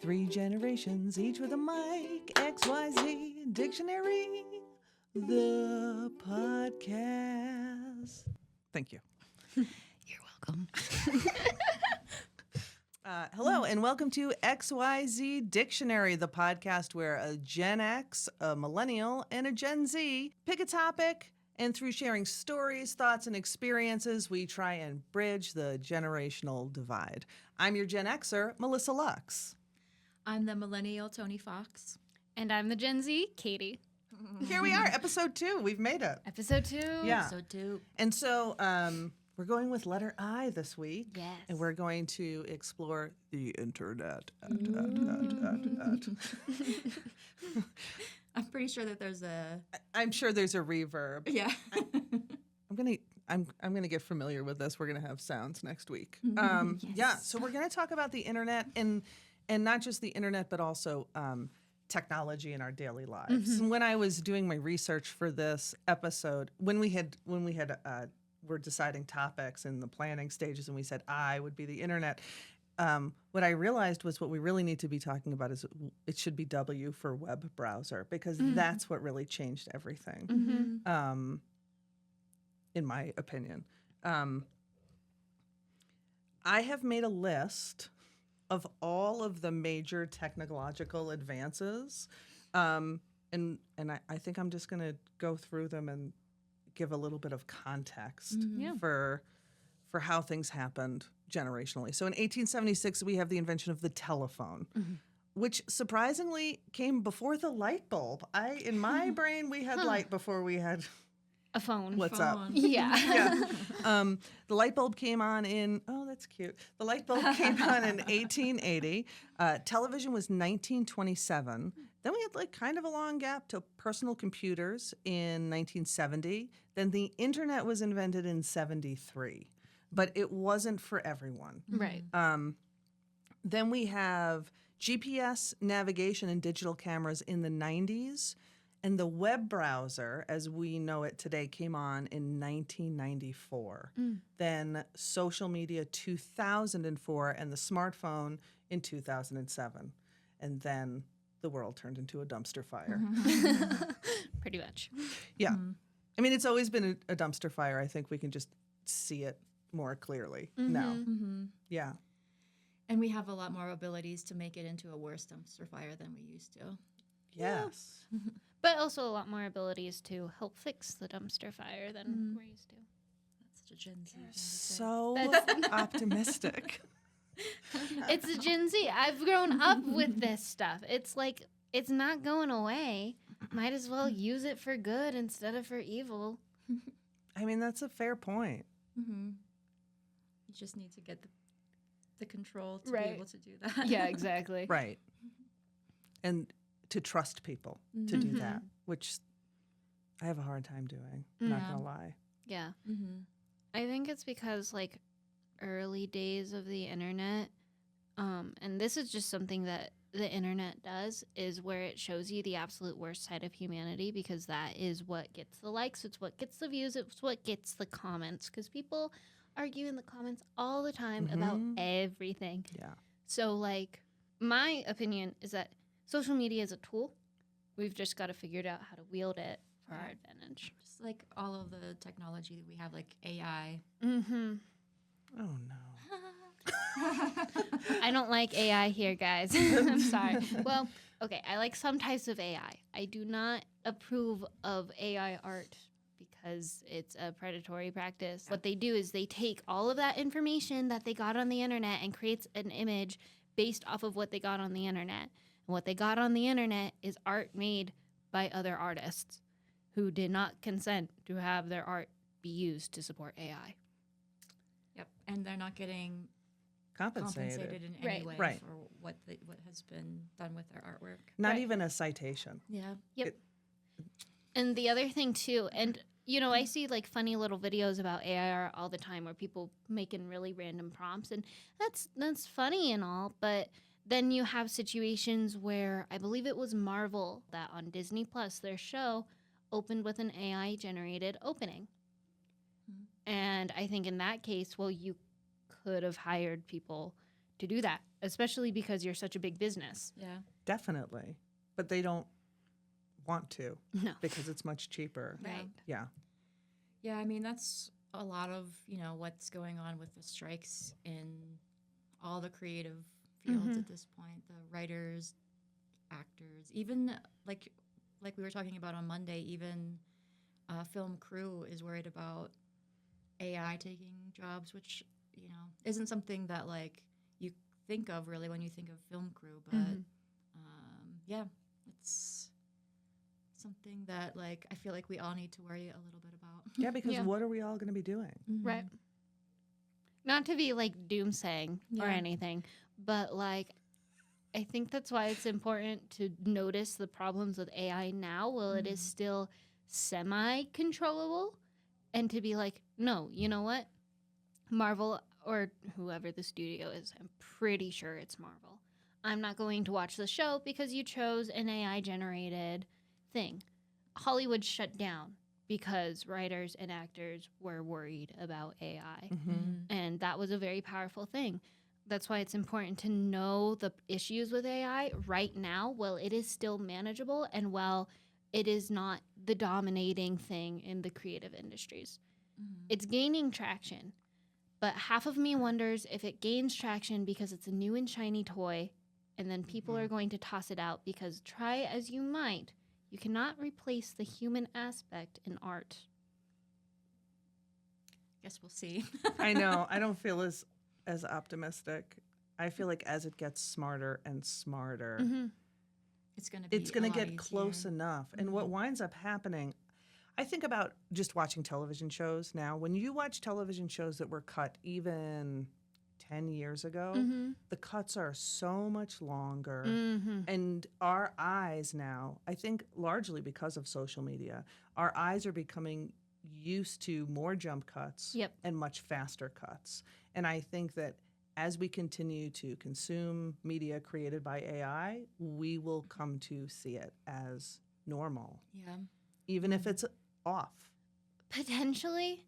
3 generations, each with a mic. XYZ Dictionary, the podcast. Thank you. You're welcome. Hello, and welcome to XYZ Dictionary, the podcast where a Gen X, a millennial, and a Gen Z pick a topic, and through sharing stories, thoughts, and experiences, we try and bridge the generational divide. I'm your Gen Xer, Melissa Lux. I'm the millennial Toni Fox. And I'm the Gen Z, Cadie. Here we are, episode 2. We've made it. Episode 2. Yeah. Episode 2. And so we're going with letter I this week. Yes. And we're going to explore the internet. I'm pretty sure that there's a... I'm sure there's a reverb. Yeah. I'm gonna get familiar with this. We're gonna have sounds next week. Yes. Yeah, so we're gonna talk about the internet and not just the internet, but also technology in our daily lives. And when I was doing my research for this episode, when we had were deciding topics in the planning stages, and we said I would be the internet. What I realized was what we really need to be talking about is it should be W for web browser, because that's what really changed everything, in my opinion. I have made a list of all of the major technological advances, and I think I'm just going to go through them and give a little bit of context for how things happened generationally. So in 1876, we have the invention of the telephone, which surprisingly came before the light bulb. In my brain, we had light before we had A phone. what's up. Yeah. The light bulb came on in, that's cute. The light bulb came on in 1880. Television was 1927. Then we had kind of a long gap to personal computers in 1970. Then the internet was invented in 73. But it wasn't for everyone. Right. Then we have GPS navigation and digital cameras in the 90s. And the web browser, as we know it today, came on in 1994. Then social media 2004, and the smartphone in 2007. And then the world turned into a dumpster fire. Pretty much. Yeah. I mean, it's always been a dumpster fire. I think we can just see it more clearly now. Yeah. And we have a lot more abilities to make it into a worse dumpster fire than we used to. Yes. But also a lot more abilities to help fix the dumpster fire than we're used to. That's such a Gen Z thing to say. So optimistic. It's a Gen Z. I've grown up with this stuff. It's like, it's not going away. Might as well use it for good instead of for evil. I mean, that's a fair point. You just need to get the control to Right. be able to do that. Yeah, exactly. Right. And to trust people to do that, which I have a hard time doing. Not Yeah. going to lie. Yeah. I think it's because early days of the internet, and this is just something that the internet does, is where it shows you the absolute worst side of humanity, because that is what gets the likes, it's what gets the views, it's what gets the comments, because people argue in the comments all the time about everything. Yeah. So my opinion is that social media is a tool. We've just got to figure out how to wield it for our advantage. Just like all of the technology that we have, like AI. Oh, no. I don't like AI here, guys. I'm sorry. Well, okay, I like some types of AI. I do not approve of AI art because it's a predatory practice. What they do is they take all of that information that they got on the internet and creates an image based off of what they got on the internet. And what they got on the internet is art made by other artists who did not consent to have their art be used to support AI. Yep. And they're not getting Compensated. in any Right. way Right. for what has been done with their artwork. Not Right. even a citation. Yeah. Yep. And the other thing too, and I see funny little videos about AI art all the time where people making really random prompts, and that's funny and all, but then you have situations where I believe it was Marvel that on Disney Plus, their show opened with an AI generated opening. And I think in that case, well, you could have hired people to do that, especially because you're such a big business. Yeah. Definitely. But they don't want to No. because it's much cheaper. Right. Yeah. Yeah, I mean, that's a lot of, what's going on with the strikes in all the creative fields at this point. The writers, actors, even like we were talking about on Monday, even film crew is worried about AI taking jobs, which, isn't something that like you think of really when you think of film crew. But yeah, it's something that like I feel like we all need to worry a little bit about. Yeah, because Yeah. what are we all going to be doing? Right. Not to be like doomsaying or Yeah. anything, but like I think that's why it's important to notice the problems with AI now while it is still semi-controllable, and to be like, no, you know what? Marvel or whoever the studio is, I'm pretty sure it's Marvel. I'm not going to watch the show because you chose an AI-generated thing. Hollywood shut down because writers and actors were worried about AI. And that was a very powerful thing. That's why it's important to know the issues with AI right now while it is still manageable and while it is not the dominating thing in the creative industries. It's gaining traction, but half of me wonders if it gains traction because it's a new and shiny toy and then people are going to toss it out because try as you might, you cannot replace the human aspect in art. Guess we'll see. I know. I don't feel as optimistic. I feel like as it gets smarter and smarter, It's going to be it's going to a lot get close easier. enough. And what winds up happening, I think about just watching television shows now. When you watch television shows that were cut even 10 years ago, the cuts are so much longer. And our eyes now, I think largely because of social media, our eyes are becoming used to more jump cuts Yep. and much faster cuts. And I think that as we continue to consume media created by AI, we will come to see it as normal, Yeah. even if it's off. Potentially.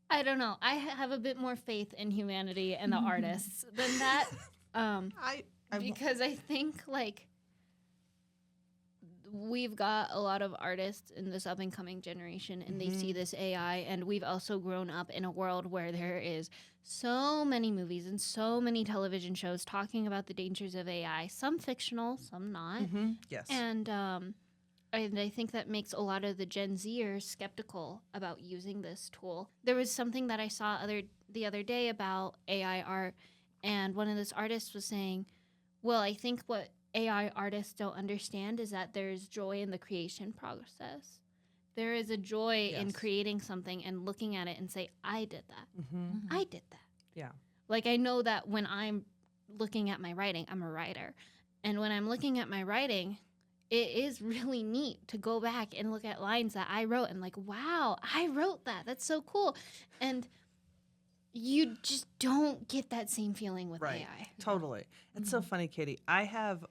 I don't know. I have a bit more faith in humanity and the artists than that. I Because I think like we've got a lot of artists in this up and coming generation and they see this AI, and we've also grown up in a world where there is so many movies and so many television shows talking about the dangers of AI, some fictional, some not. yes. And I think that makes a lot of the Gen Zers skeptical about using this tool. There was something that I saw the other day about AI art, and one of those artists was saying, well, I think what AI artists don't understand is that there's joy in the creation process. There is a joy in Yes. creating something and looking at it and say, I did that. I did that. Yeah. Like, I know that when I'm looking at my writing, I'm a writer. And when I'm looking at my writing, it is really neat to go back and look at lines that I wrote and like, wow, I wrote that. That's so cool. And you just don't get that same feeling with Right. AI. Totally. It's so funny, Katie. I have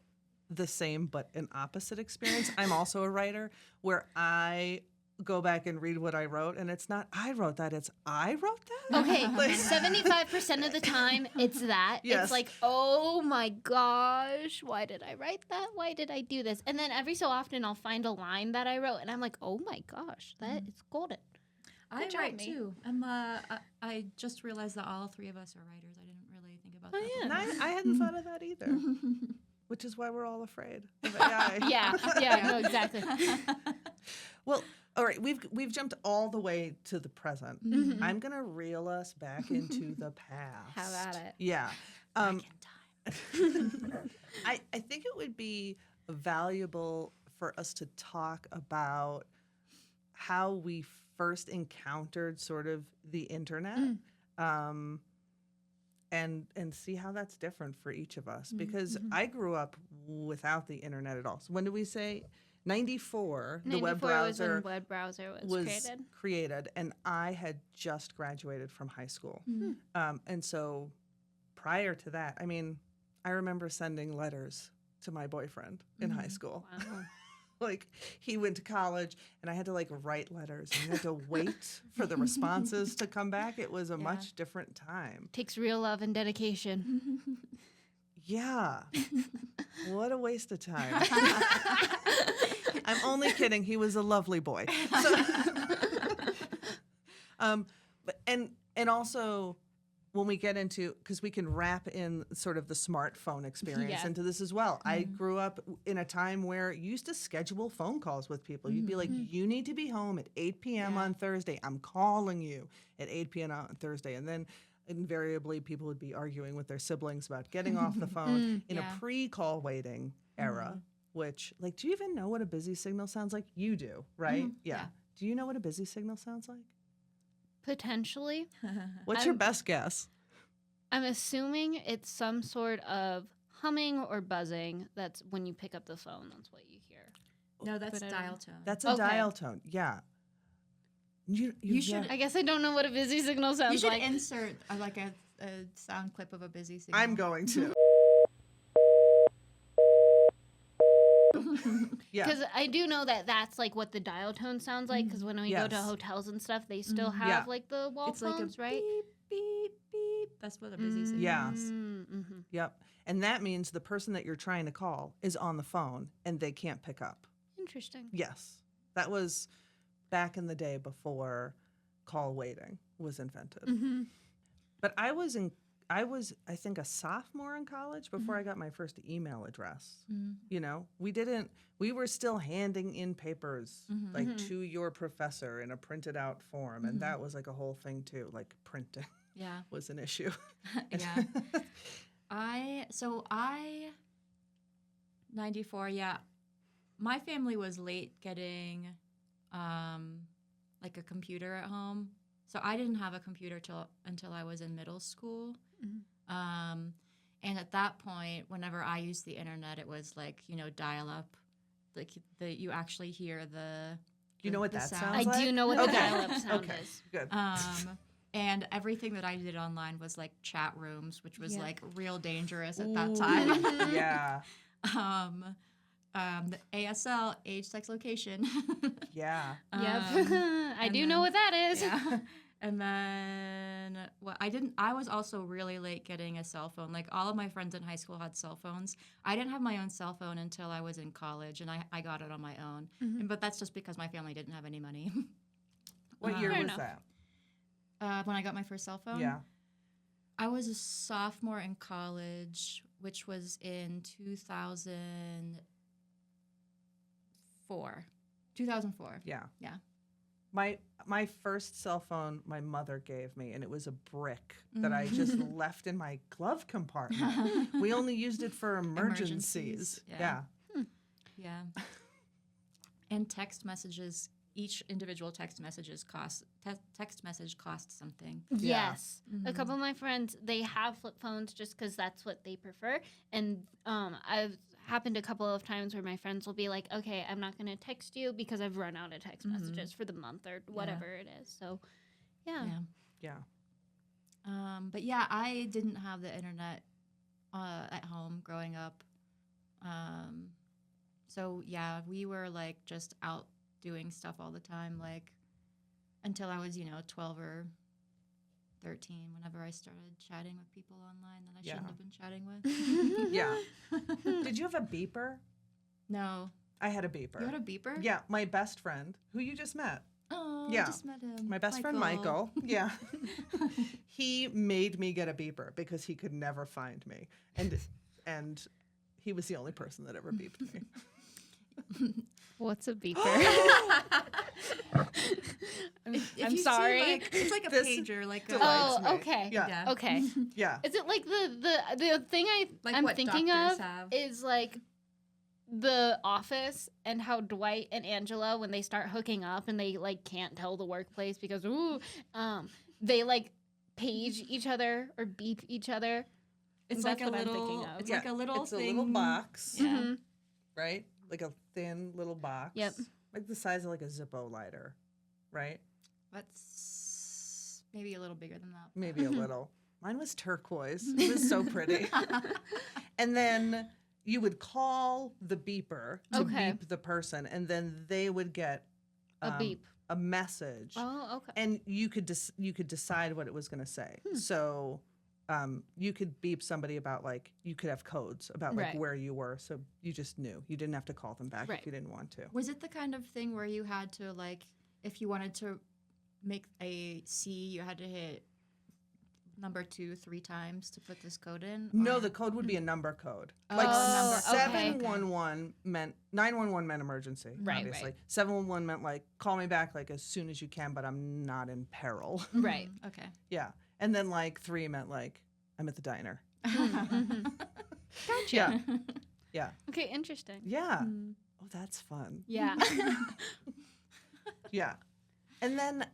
the same but an opposite experience. I'm also a writer where I go back and read what I wrote, and it's not I wrote that, it's I wrote that. Okay, Like- 75% of the time, it's that. Yes. It's like, oh my gosh, why did I write that? Why did I do this? And then every so often, I'll find a line that I wrote, and I'm like, oh my gosh, that is golden. I Good job, write me. too. I just realized that all three of us are writers. I didn't really think about that. yeah. And before. I hadn't thought of that either, which is why we're all afraid of AI. Yeah, no, exactly. Well, all right, we've jumped all the way to the present. I'm gonna reel us back into the past. How about it? Yeah. Back in time. I think it would be valuable for us to talk about how we first encountered sort of the internet, and see how that's different for each of us. Because I grew up without the internet at all. So when do we say 94? The web 94 was when browser web browser was was created. and I had just graduated from high school. And so prior to that, I mean, I remember sending letters to my boyfriend in high school. Wow. Like, he went to college and I had to like write letters and I had to wait for the responses to come back. It was a much different time. Takes real love and dedication. Yeah. What a waste of time. I'm only kidding. He was a lovely boy. So, and also when we get into, because we can wrap in sort of the smartphone experience Yeah. into this as well. I grew up in a time where you used to schedule phone calls with people. You'd be like, you need to be home at 8 p.m. Yeah. on Thursday. I'm calling you at 8 p.m. on Thursday. And then invariably people would be arguing with their siblings about getting off the phone in Yeah. a pre-call waiting era, which, like, do you even know what a busy signal sounds like? You do, right? Yeah. Do you know what a busy signal sounds like? Potentially. What's your best guess? I'm assuming it's some sort of humming or buzzing. That's when you pick up the phone. That's what you hear. No, that's But I don't- dial tone. That's a Okay. dial tone. Yeah. You should- I guess I don't know what a busy signal sounds you should like. insert like a sound clip of a busy signal. I'm going to. Yeah. Because I do know that that's like what the dial tone sounds like. Because when we go to Yes. hotels and stuff, they still have Yeah. like the wall It's like a phones, right? beep, beep, beep. That's what a busy signal Yeah. is. Mm-hmm. Yep. And that means the person that you're trying to call is on the phone and they can't pick up. Interesting. Yes. That was back in the day before call waiting was invented. Mm-hmm. But I was I think a sophomore in college before I got my first email address. You know, we were still handing in papers like to your professor in a printed out form. And that was like a whole thing too. Like printing Yeah. was an issue. Yeah. I 94, yeah. My family was late getting like a computer at home. So I didn't have a computer until I was in middle school. And at that point, whenever I used the internet, it was like, dial up. Like you actually hear the You know what the that sound. sounds I like? do know what the Okay. dial-up sound Okay. is. Good. And everything that I did online was like chat rooms, which was Yeah. like real dangerous at that time. Yeah. The ASL, age, sex, location. Yeah. Yep. I and do know then- what that is. Yeah. And then I was also really late getting a cell phone. Like all of my friends in high school had cell phones. I didn't have my own cell phone until I was in college, and I got it on my own. But that's just because my family didn't have any money. What year Fair was enough. that? When I got my first cell phone, Yeah. I was a sophomore in college, which was in 2004. 2004. Yeah. Yeah. My first cell phone my mother gave me, and it was a brick that I just left in my glove compartment. We only used it for emergencies. Yeah. Yeah. And text messages, each individual text message costs something. Yeah. Yes. A couple of my friends, they have flip phones just because that's what they prefer. And I've happened a couple of times where my friends will be like, okay, I'm not going to text you because I've run out of text messages for the month or whatever it is. So, yeah. Yeah. But yeah, I didn't have the internet at home growing up. So yeah, we were like just out doing stuff all the time, like until I was, 12 or 13, whenever I started chatting with people online that I shouldn't have been chatting with. Yeah. Did you have a beeper? No. I had a beeper. You had a beeper? Yeah, my best friend, who you just met. Oh, Yeah. I just met him. My best friend Michael. Yeah. He made me get a beeper because he could never find me. And he was the only person that ever beeped me. What's a beeper? If I'm you see, sorry. it's like a This pager, like a, delights Oh, me. okay. Yeah. Okay. Yeah. Is it like the thing Like I'm what thinking doctors of have. is like The Office and how Dwight and Angela, when they start hooking up and they like can't tell the workplace because they like page each other or beep each other. it's That's like a what I'm little, thinking of. it's like a little It's thing. a little box, Yeah. Mhm. right? Like a thin little box. Yep. Like the size of like a Zippo lighter, right? That's maybe a little bigger than that. Maybe a little. Mine was turquoise. It was so pretty. And then you would call the beeper to Okay. beep the person, and then they would get A beep. a message, Oh, okay. and you could decide what it was going to say. So you could beep somebody about like you could have codes about like Right. where you were, so you just knew. You didn't have to call them back Right. if you didn't want to. Was it the kind of thing where you had to, like, if you wanted to make a C, you had to hit number 2 3 times to put this code in? No, or- the code would be a number code. Oh, Like number- okay. 711 meant 911 meant emergency. Right, obviously. right. 711 meant like call me back like as soon as you can, but I'm not in peril. Right. Okay. Yeah. And then like 3 meant like I'm at the diner. Mhm. Gotcha. Yeah. Yeah. Okay, interesting. Yeah. Mm. Oh, that's fun. Yeah. Yeah. And then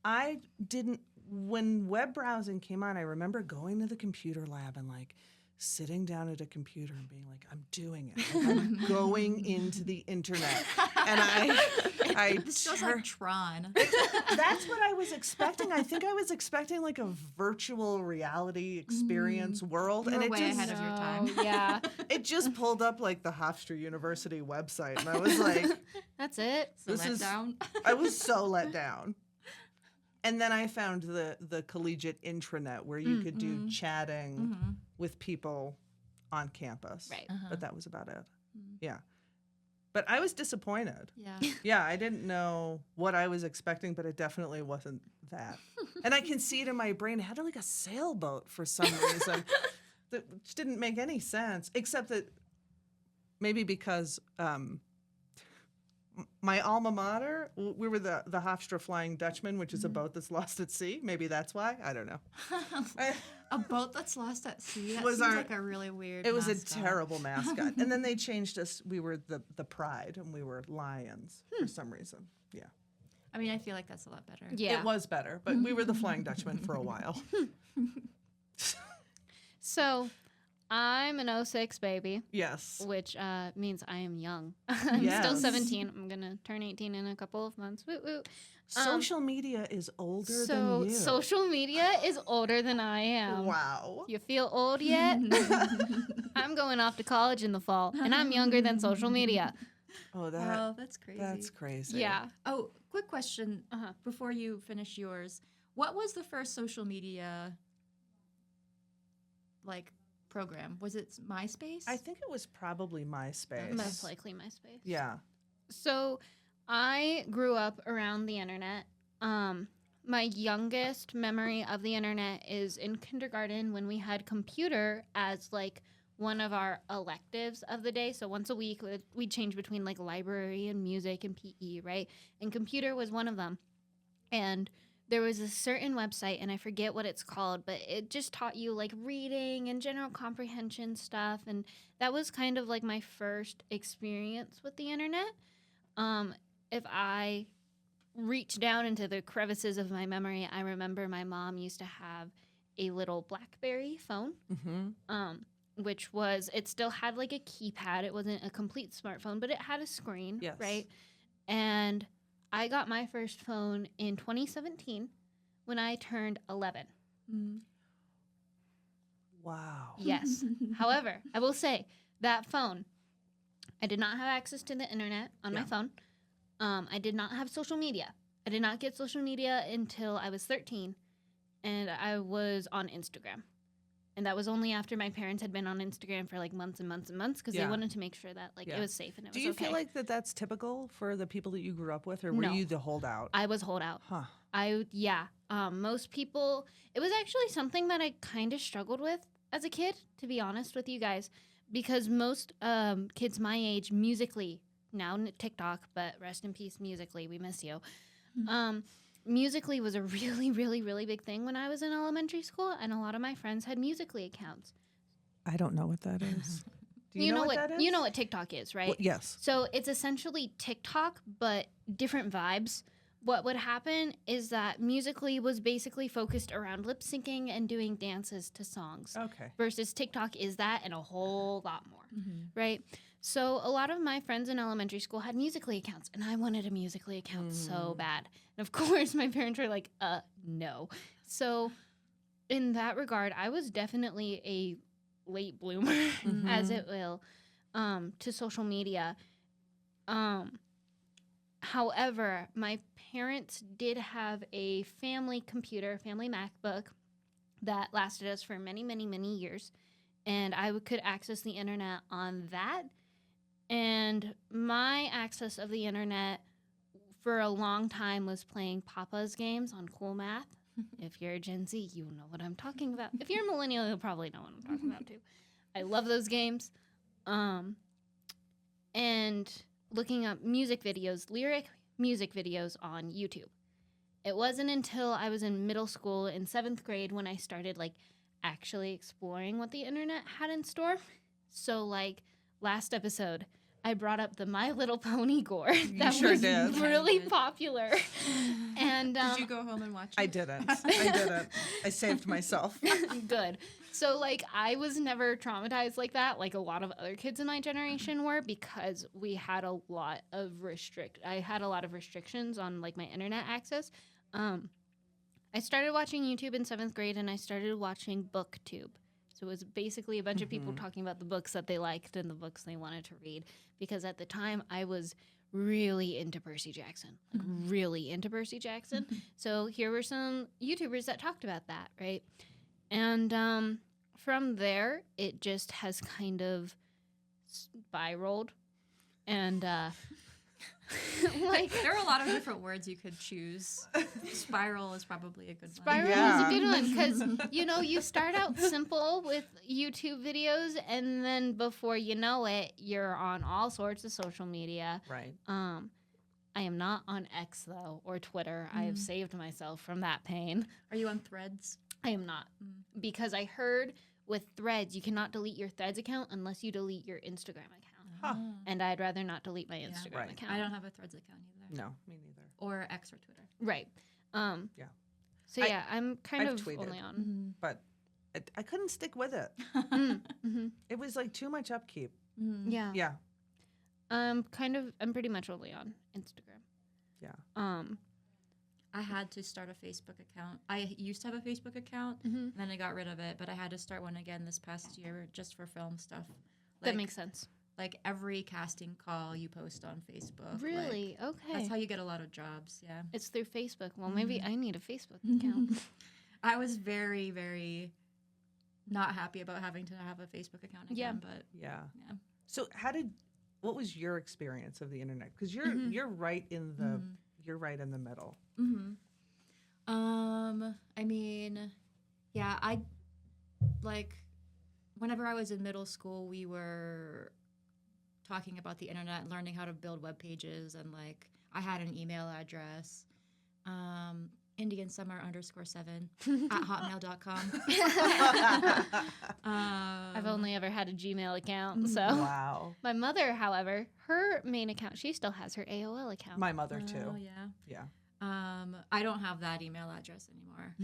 I didn't, when web browsing came on, I remember going to the computer lab and like sitting down at a computer and being like, I'm doing it. Like, I'm going into the internet. And I This feels like Tron. that's what I was expecting. I think I was expecting like a virtual reality experience world. You And were it way just, ahead of your time. No, yeah. it just pulled up like the Hofstra University website. And I was like, That's it. So This let is- down. I was so let down. And then I found the collegiate intranet where you could do chatting Mhm. with people on campus. Right. Uh-huh. But that was about it. Mm. Yeah. But I was disappointed. Yeah. Yeah, I didn't know what I was expecting, but it definitely wasn't that. And I can see it in my brain. It had like a sailboat for some reason that just didn't make any sense, except that maybe because my alma mater, we were the Hofstra Flying Dutchman, which is a boat that's lost at sea. Maybe that's why. I don't know. A boat that's lost at sea. That Was seems our- like a really weird. It was a mascot. terrible mascot. And then they changed us. We were the Pride, and we were lions for some reason. Yeah. I mean, I feel like that's a lot better. Yeah. It was better, but we were the Flying Dutchman for a while. So, I'm an 06 baby, Yes. which means I am young. I'm still Yes. 17. I'm gonna turn 18 in a couple of months. Woo woo. Social media is older So than you. social media is older than I am. Wow. You feel old yet? I'm going off to college in the fall, and I'm younger than social media. Oh, Oh, that's crazy. that's crazy. Yeah. Oh, quick question Uh-huh. before you finish yours. What was the first social media like program? Was it MySpace? I think it was probably MySpace. Most likely MySpace. Yeah. So I grew up around the internet. My youngest memory of the internet is in kindergarten when we had computer as like one of our electives of the day. So once a week we'd change between like library and music and PE, right? And computer was one of them. And there was a certain website, and I forget what it's called, but it just taught you like reading and general comprehension stuff. And that was kind of like my first experience with the internet. If I reach down into the crevices of my memory, I remember my mom used to have a little BlackBerry phone, Mm-hmm. which was, it still had like a keypad. It wasn't a complete smartphone, but it had a screen, Yes. right? And I got my first phone in 2017 when I turned 11. Mm. Wow. Yes. However, I will say that phone, I did not have access to the internet on my Yeah. phone. I did not have social media. I did not get social media until I was 13, and I was on Instagram. And that was only after my parents had been on Instagram for like months and months and months because Yeah. they wanted to make sure that like Yeah. it was safe and it Do was you okay. feel like that's typical for the people that you grew up with, or were No. you the holdout? I was holdout. Huh. Most people, it was actually something that I kind of struggled with as a kid, to be honest with you guys, because most kids my age musically, now TikTok, but rest in peace musically, we miss you. Musically was a really, really, really big thing when I was in elementary school, and a lot of my friends had musically accounts. I don't know what that is. Do You know what that is? you know what TikTok is, right? Well, yes. So it's essentially TikTok, but different vibes. What would happen is that Musically was basically focused around lip syncing and doing dances to songs, Okay. versus TikTok is that and a whole lot more, Mhm. right? So a lot of my friends in elementary school had Musically accounts, and I wanted a Musically account so bad. And of course, my parents were like, no. So in that regard, I was definitely a late bloomer, as it will, to social media. However, my parents did have a family computer, family MacBook, that lasted us for many, many, many years. And I could access the internet on that. And my access of the internet for a long time was playing Papa's games on Cool Math. If you're a Gen Z, you know what I'm talking about. If you're a millennial, you'll probably know what I'm talking about too. I love those games. And looking up music videos, lyric music videos on YouTube. It wasn't until I was in middle school in 7th grade when I started like actually exploring what the internet had in store. So like last episode, I brought up the My Little Pony gore that sure was did. really popular. And Did you go home and watch it? I didn't. I saved myself. good. So like I was never traumatized like that, like a lot of other kids in my generation were, because we had a lot of restrictions on like my internet access. I started watching YouTube in 7th grade, and I started watching BookTube. So it was basically a bunch of people talking about the books that they liked and the books they wanted to read. Because at the time, I was really into Percy Jackson. So here were some YouTubers that talked about that, right? And from there, it just has kind of spiraled. And like there are a lot of different words you could choose. Spiral is probably a good one. Spiral Yeah. is a good one because, you start out simple with YouTube videos, and then before you know it, you're on all sorts of social media. Right. I am not on X, though, or Twitter. I have saved myself from that pain. Are you on Threads? I am not. Because I heard with Threads, you cannot delete your Threads account unless you delete your Instagram account. Huh. And I'd rather not delete my Instagram Right. account. I don't have a Threads account either. No, me neither. Or X or Twitter. Right. Yeah. So yeah, I'm kind I've of tweeted. only on. But I couldn't stick with it. Mm-hmm. It was like too much upkeep. Yeah. Yeah. I'm pretty much only on Instagram. Yeah. I had to start a Facebook account. I used to have a Facebook account, then I got rid of it, but I had to start one again this past year just for film stuff. That makes sense. Like every casting call you post on Facebook. Really? Like, Okay. that's how you get a lot of jobs, yeah. It's through Facebook. Well, maybe I need a Facebook account. I was very, very not happy about having to have a Facebook account again, but Yeah. yeah. So what was your experience of the internet? Because you're right in the middle. I mean, yeah, whenever I was in middle school, we were talking about the internet and learning how to build web pages, and like I had an email address, IndianSummer_7 at hotmail.com. I've only ever had a Gmail account. So Wow. my mother, however, her main account, she still has her AOL account. My mother too. Oh, yeah. Yeah. I don't have that email address anymore.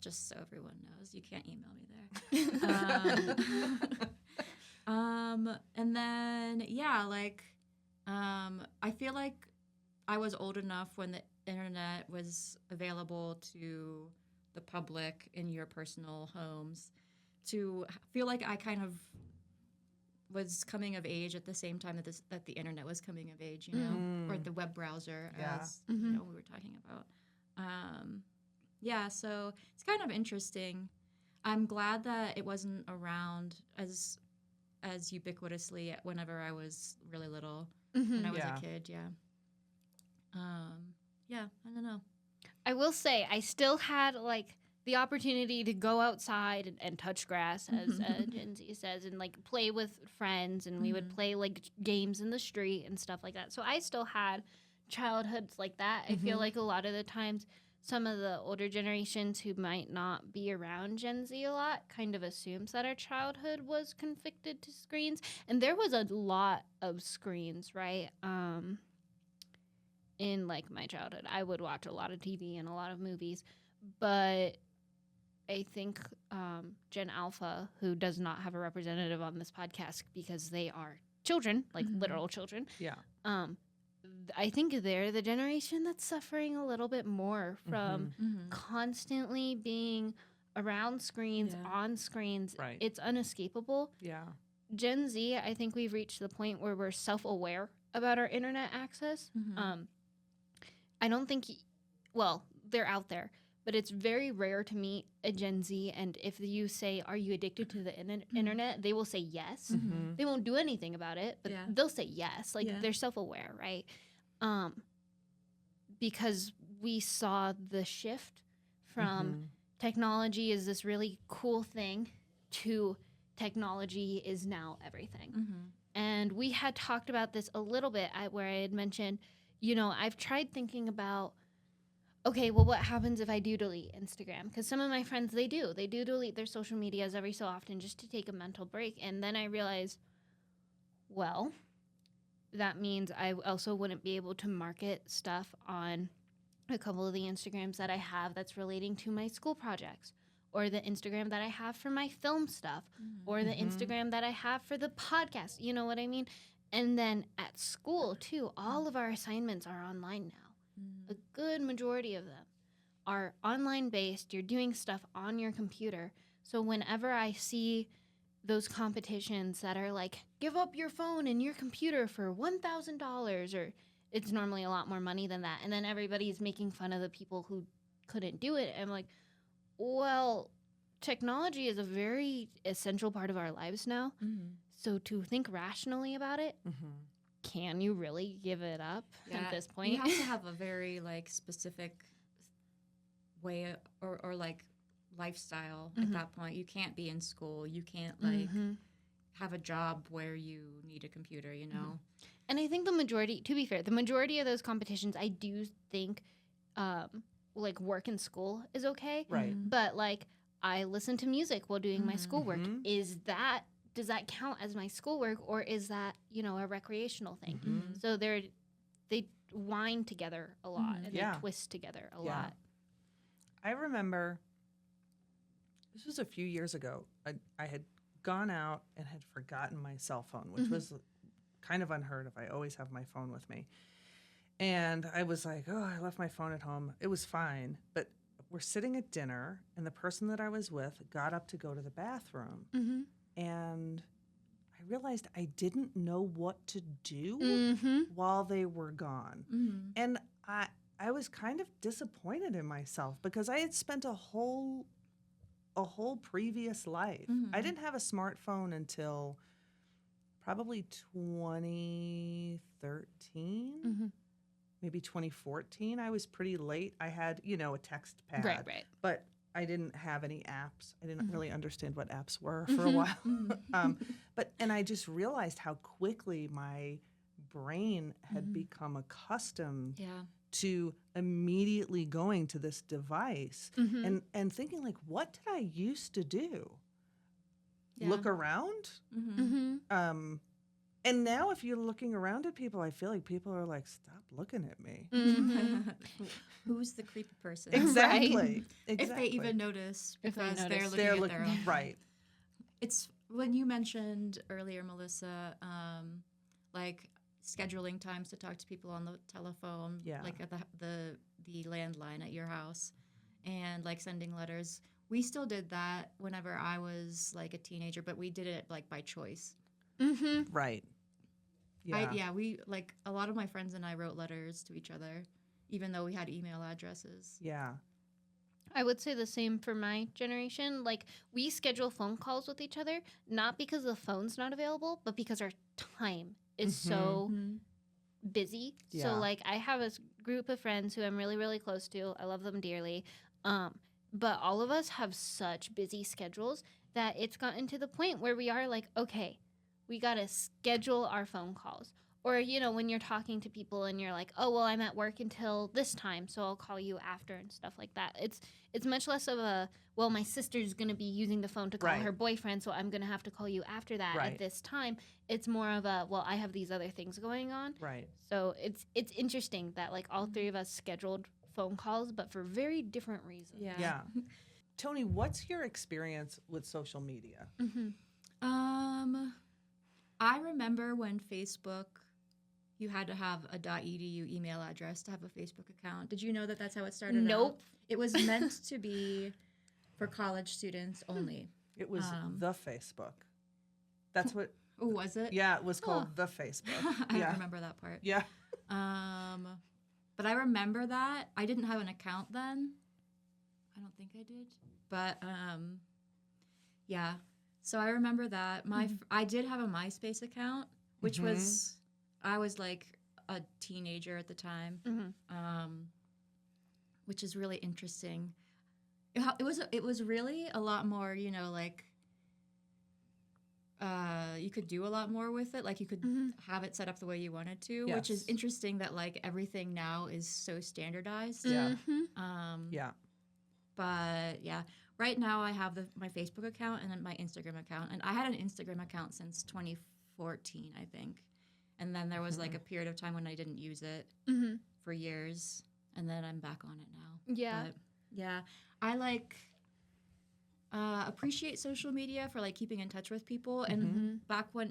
Just so everyone knows, you can't email me there. And then I feel like I was old enough when the internet was available to the public in your personal homes to feel like I kind of was coming of age at the same time that the internet was coming of age, or the web browser, as we were talking about. So it's kind of interesting. I'm glad that it wasn't around as ubiquitously whenever I was really little, when I was a kid. I don't know. I will say I still had like the opportunity to go outside and touch grass, as Gen Z says, and like play with friends, and we would play like games in the street and stuff like that. So I still had childhoods like that. I feel like a lot of the times some of the older generations who might not be around Gen Z a lot kind of assumes that our childhood was confined to screens. And there was a lot of screens, right? In like my childhood, I would watch a lot of TV and a lot of movies, but I think Gen Alpha, who does not have a representative on this podcast because they are children, like literal children. Yeah. I think they're the generation that's suffering a little bit more from constantly being around screens, on screens. Right. It's unescapable. Yeah. Gen Z, I think we've reached the point where we're self-aware about our internet access. I don't think, they're out there, but it's very rare to meet a Gen Z. And if you say, "Are you addicted to the internet?" they will say yes. Mhm. They won't do anything about it, but Yeah. they'll say yes. Like Yeah. they're self-aware, right? Because we saw the shift from Mhm. technology is this really cool thing to technology is now everything. Mm-hmm. And we had talked about this a little bit where I had mentioned, you know, I've tried thinking about, okay, well, what happens if I do delete Instagram? Because some of my friends, they do delete their social medias every so often just to take a mental break. And then I realized, well, that means I also wouldn't be able to market stuff on a couple of the Instagrams that I have that's relating to my school projects, or the Instagram that I have for my film stuff, or the Mhm. Instagram that I have for the podcast. You know what I mean? And then at school, too, all of our assignments are online now. A good majority of them are online based. You're doing stuff on your computer. So whenever I see those competitions that are like, give up your phone and your computer for $1,000, or it's normally a lot more money than that. And then everybody's making fun of the people who couldn't do it. I'm like, well, technology is a very essential part of our lives now. Mm-hmm. So to think rationally about it, Mhm. can you really give it up at this point? You have to have a very like specific way or like lifestyle at that point. You can't be in school. You can't like have a job where you need a computer, you know? And I think the majority, to be fair, the majority of those competitions, I do think, like work in school is okay. Right. But like, I listen to music while doing my schoolwork. Mhm. Does that count as my schoolwork, or is that, you know, a recreational thing? Mhm. So they wind together a lot and Yeah. they twist together a Yeah. lot. I remember this was a few years ago. I had gone out and had forgotten my cell phone, which was kind of unheard of. I always have my phone with me. And I was like, oh, I left my phone at home. It was fine. But we're sitting at dinner, and the person that I was with got up to go to the bathroom. Mm-hmm. And I realized I didn't know what to do Mm-hmm. while they were gone. Mm-hmm. And I was kind of disappointed in myself because I had spent a whole previous life. I didn't have a smartphone until probably 2013, Mm-hmm. maybe 2014. I was pretty late. I had, you know, a text pad, Right. but I didn't have any apps. I didn't really understand what apps were for a Mhm. while. And I just realized how quickly my brain had become accustomed Yeah. to immediately going to this device Mhm. and thinking like, what did I used to do? Yeah. Look around? Mm-hmm. Mm-hmm. And now if you're looking around at people, I feel like people are like, stop looking at me. Mm-hmm. Who's the creepy person? Exactly. If they even notice, If they because they're notice. looking They're at looking their own. right. It's when you mentioned earlier, Melissa, like scheduling times to talk to people on the telephone, Yeah. like at the landline at your house, and like sending letters. We still did that whenever I was like a teenager, but we did it like by choice. Mm-hmm. Right. Yeah. We like a lot of my friends and I wrote letters to each other, even though we had email addresses. Yeah. I would say the same for my generation. Like, we schedule phone calls with each other, not because the phone's not available, but because our time is so busy. Yeah. So, like, I have a group of friends who I'm really, really close to. I love them dearly. But all of us have such busy schedules that it's gotten to the point where we are like, okay, we got to schedule our phone calls. Or, you know, when you're talking to people and you're like, oh, well, I'm at work until this time, so I'll call you after and stuff like that. It's much less of a, well, my sister's going to be using the phone to call Right. her boyfriend, so I'm going to have to call you after that Right. at this time. It's more of a, well, I have these other things going on. Right. So it's interesting that, like, all three of us scheduled phone calls, but for very different reasons. Yeah. Toni, what's your experience with social media? Mm-hmm. I remember when Facebook, you had to have a .edu email address to have a Facebook account. Did you know that that's how it started? Nope. Out? It was meant to be for college students only. It was the Facebook. That's what. Oh, was it? Yeah, it was called the Facebook. I Yeah. don't remember that part. Yeah. But I remember that. I didn't have an account then. I don't think I did. But yeah. So I remember that I did have a MySpace account, which was I was like a teenager at the time, which is really interesting. It was really a lot more, you know, like you could do a lot more with it. Like you could have it set up the way you wanted to, which is Yes. interesting that like everything now is so standardized. Yeah. Mm-hmm. But yeah, right now I have my Facebook account and then my Instagram account, and I had an Instagram account since 2014, I think. And then there was like a period of time when I didn't use it for years, and then I'm back on it now. Yeah. But yeah, I like appreciate social media for like keeping in touch with people. And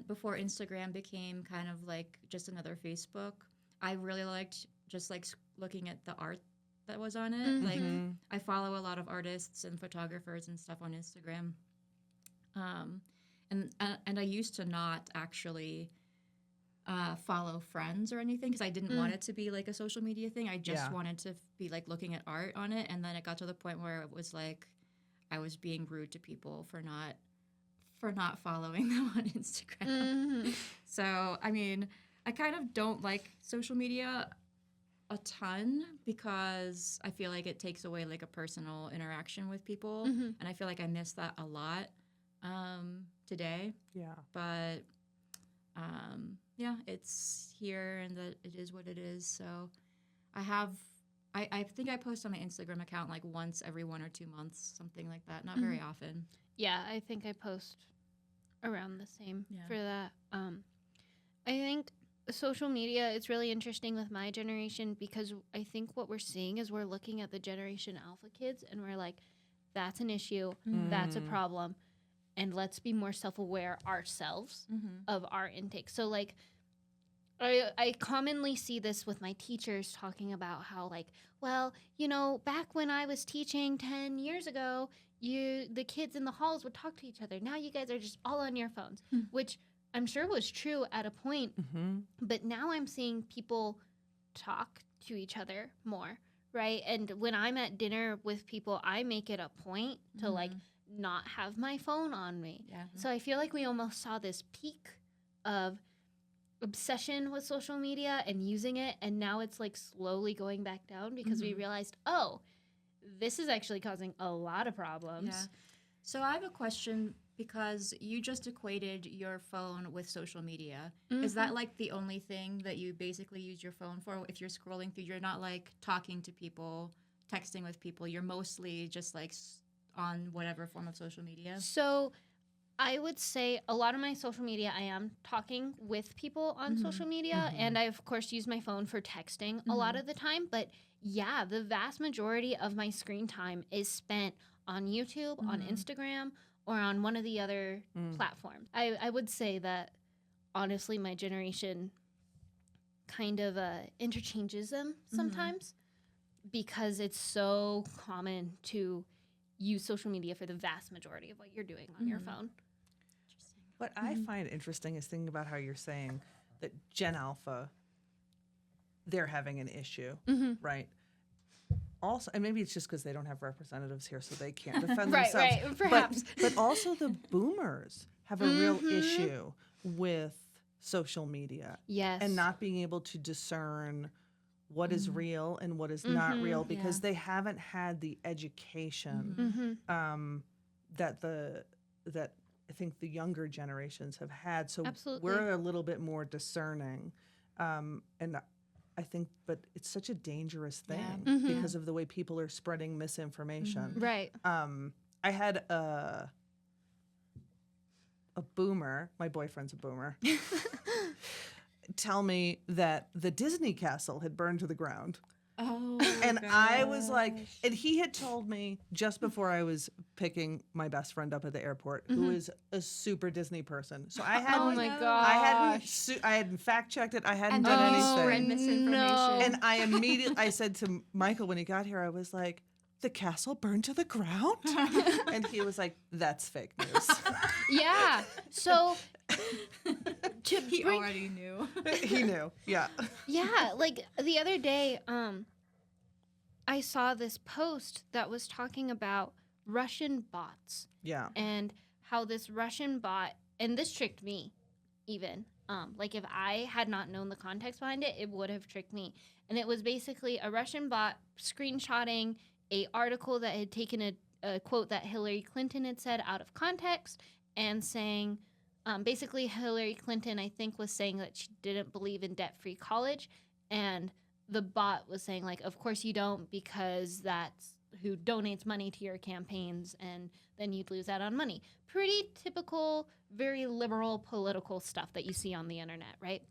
before Instagram became kind of like just another Facebook, I really liked just like looking at the art that was on it. Like I follow a lot of artists and photographers and stuff on Instagram. And I used to not actually follow friends or anything because I didn't want it to be like a social media thing. I just wanted to be like looking at art on it. And then it got to the point where it was like I was being rude to people for not following them on Instagram. So I mean, I kind of don't like social media a ton because I feel like it takes away like a personal interaction with people, and I feel like I miss that a lot today. Yeah. But yeah, it's here and that it is what it is. So I think I post on my Instagram account like once every 1 or 2 months, something like that. Not very often. Yeah, I think I post around the same Yeah. for that. I think social media, it's really interesting with my generation because I think what we're seeing is we're looking at the Generation Alpha kids and we're like, that's an issue, that's a problem, and let's be more self-aware ourselves of our intake. So like, I commonly see this with my teachers talking about how like, well, you know, back when I was teaching 10 years ago, the kids in the halls would talk to each other. Now you guys are just all on your phones, which I'm sure was true at a point, but now I'm seeing people talk to each other more, right? And when I'm at dinner with people, I make it a point to like not have my phone on me. Yeah. So I feel like we almost saw this peak of obsession with social media and using it, and now it's like slowly going back down because we realized, oh, this is actually causing a lot of problems. Yeah. So I have a question because you just equated your phone with social media. Is that like the only thing that you basically use your phone for? If you're scrolling through, you're not like talking to people, texting with people. You're mostly just like on whatever form of social media. So I would say a lot of my social media, I am talking with people on social media, and I, of course, use my phone for texting a lot of the time. But yeah, the vast majority of my screen time is spent on YouTube, on Instagram, or on one of the other platforms. I would say that, honestly, my generation kind of interchanges them sometimes because it's so common to use social media for the vast majority of what you're doing on your phone. What I find interesting is thinking about how you're saying that Gen Alpha, they're having an issue, right? Also, and maybe it's just because they don't have representatives here, so they can't defend themselves. Right, perhaps. But also the boomers have a real issue with social media. Yes. And not being able to discern what is real and what is not real because they haven't had the education that I think the younger generations have had. So Absolutely. we're a little bit more discerning. And I think, but it's such a dangerous thing because of the way people are spreading misinformation. Right. I had a boomer, my boyfriend's a boomer, tell me that the Disney castle had burned to the ground. Oh, And I was like, and he had told me just before I was picking my best friend up at the airport, who is a super Disney person. So I hadn't, Oh my gosh. I hadn't fact checked it. I hadn't and done then you anything. spread misinformation. No. And I said to Michael when he got here, I was like, the castle burned to the ground? And he was like, that's fake news. Yeah. So He already knew. He knew. Yeah. yeah, like the other day, I saw this post that was talking about Russian bots Yeah. and how this Russian bot, and this tricked me even. Like if I had not known the context behind it, it would have tricked me. And it was basically a Russian bot screenshotting a article that had taken a quote that Hillary Clinton had said out of context and saying, basically Hillary Clinton, I think, was saying that she didn't believe in debt-free college. And the bot was saying, like, of course you don't, because that's who donates money to your campaigns, and then you'd lose out on money. Pretty typical, very liberal political stuff that you see on the internet, right?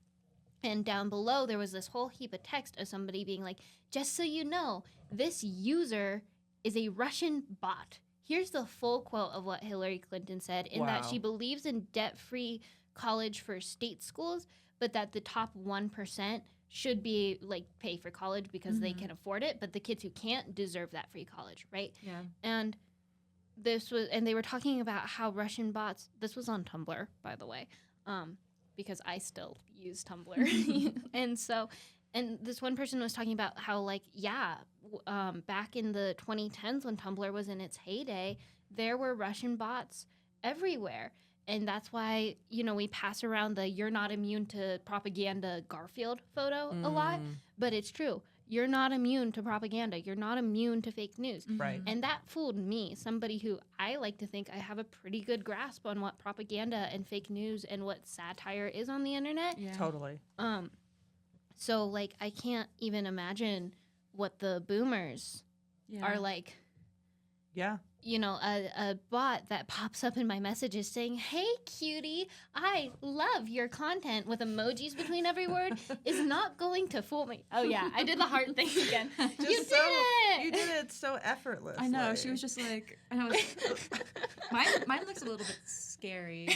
And down below, there was this whole heap of text of somebody being like, just so you know, this user is a Russian bot. Here's the full quote of what Hillary Clinton said, in that she believes in debt-free college for state schools, but that the top 1% should be like pay for college because they can afford it, but the kids who can't deserve that free college, right? Yeah. And they were talking about how Russian bots, this was on Tumblr, by the way, because I still use Tumblr. And this one person was talking about how, like, back in the 2010s when Tumblr was in its heyday, there were Russian bots everywhere. And that's why, we pass around the "you're not immune to propaganda" Garfield photo a lot. But it's true. You're not immune to propaganda. You're not immune to fake news. Right. And that fooled me, somebody who I like to think I have a pretty good grasp on what propaganda and fake news and what satire is on the internet. Yeah. Totally. So, like, I can't even imagine what the boomers are like. Yeah. A bot that pops up in my messages saying, "Hey, cutie, I love your content," with emojis between every word, is not going to fool me. Oh, yeah, I did the heart thing again. You did it! You did it so effortlessly. I know. She was just like, and I was, mine looks a little bit scary.